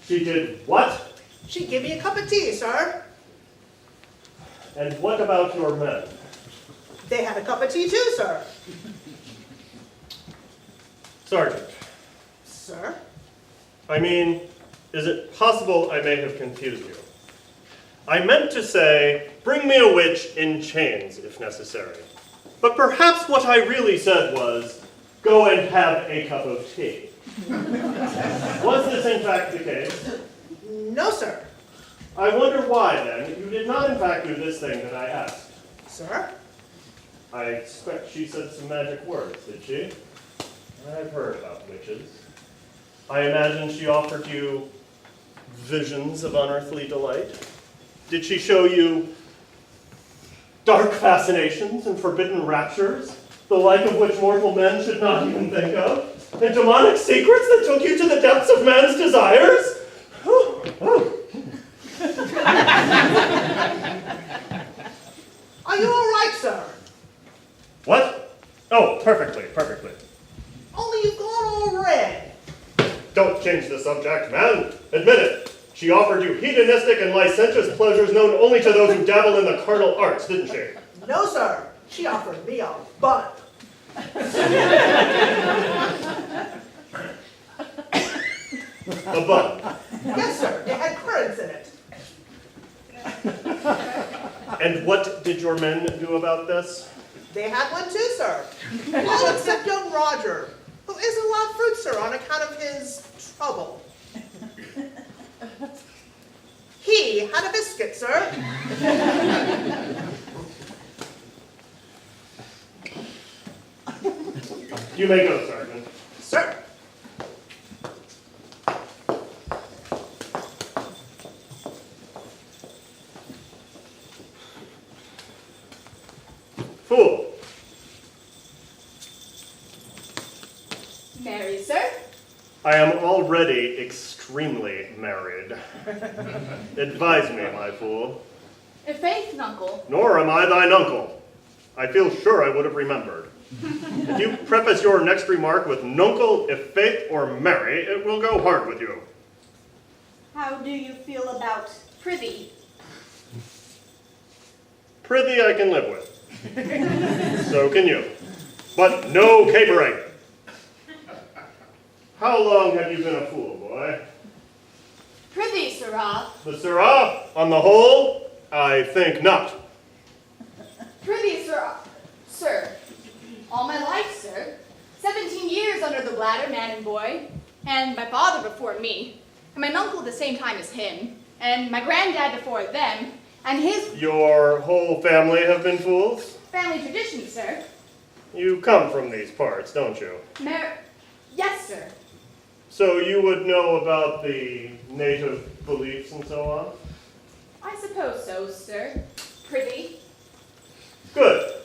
She did what? She gave me a cup of tea, sir. And what about your men? They had a cup of tea too, sir. Sergeant, Sir? I mean, is it possible I may have confused you? I meant to say, bring me a witch in chains if necessary. But perhaps what I really said was, go and have a cup of tea. Was this in fact the case? No, sir. I wonder why, then, you did not in fact do this thing that I asked. Sir? I expect she said some magic words, did she? I've heard about witches. I imagine she offered you visions of unearthly delight. Did she show you dark fascinations and forbidden raptures, the like of which mortal men should not even think of? And demonic secrets that took you to the depths of man's desires? Are you all right, sir? What? Oh, perfectly, perfectly. Only you've gone all red. Don't change the subject, man. Admit it. She offered you hedonistic and licentious pleasures known only to those who dabble in the carnal arts, didn't she? No, sir. She offered me a bun. A bun. Yes, sir. It had currants in it. And what did your men do about this? They had one too, sir. All except young Roger, who isn't allowed fruit, sir, on account of his trouble. He had a biscuit, sir. You may go, Sergeant. Sir. Fool. Marry, sir? I am already extremely married. Advise me, my fool. I' faith, nuncle. Nor am I thine uncle. I feel sure I would have remembered. If you preface your next remark with nuncle, if faith, or marry, it will go hard with you. How do you feel about prithee? Prithee I can live with. So can you. But no capering. How long have you been a fool, boy? Prithee, sirrah. The sirrah, on the whole, I think not. Prithee, sirrah. Sir. All my life, sir. 17 years under the bladder, man and boy. And my father before me. And my uncle at the same time as him. And my granddad before them. And his Your whole family have been fools? family tradition, sir. You come from these parts, don't you? Yes, sir. So you would know about the native beliefs and so on? I suppose so, sir. Prithee. Good.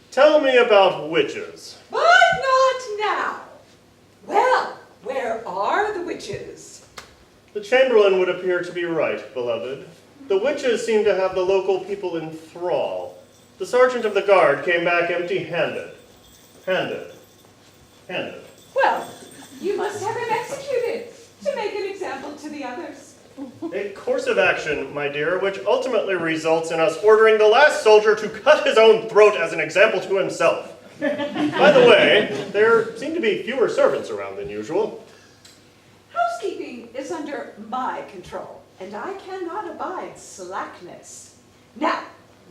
Tell me about witches. But not now. Well, where are the witches? The Chamberlain would appear to be right, beloved. The witches seem to have the local people in thrall. The sergeant of the guard came back empty-handed. Handed. Well, you must have him executed to make an example to the others. A course of action, my dear, which ultimately results in us ordering the last soldier to cut his own throat as an example to himself. By the way, there seem to be fewer servants around than usual. Housekeeping is under my control, and I cannot abide slackness. Now,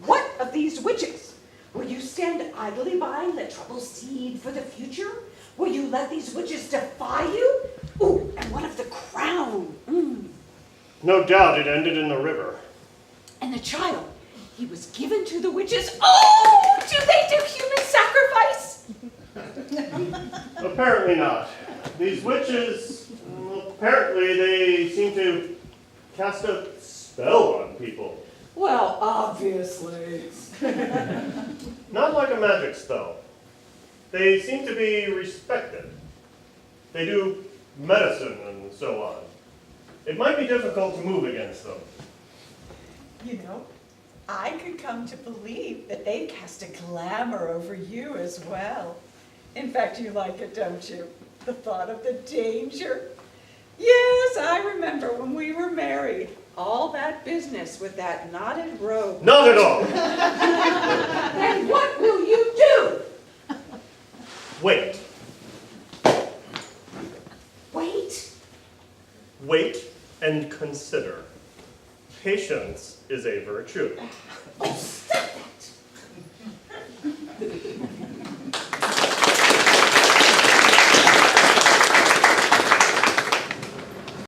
what of these witches? Will you stand idly by and let trouble seed for the future? Will you let these witches defy you? Ooh, and what of the crown? No doubt it ended in the river. And the child, he was given to the witches. Oh, do they do human sacrifice? Apparently not. These witches, apparently they seem to cast a spell on people. Well, obviously. Not like a magic spell. They seem to be respected. They do medicine and so on. It might be difficult to move against them. You know, I could come to believe that they cast a glamour over you as well. In fact, you like it, don't you? The thought of the danger. Yes, I remember when we were married. All that business with that knotted robe. Not at all. Then what will you do? Wait. Wait. Wait and consider. Patience is a virtue. Oh,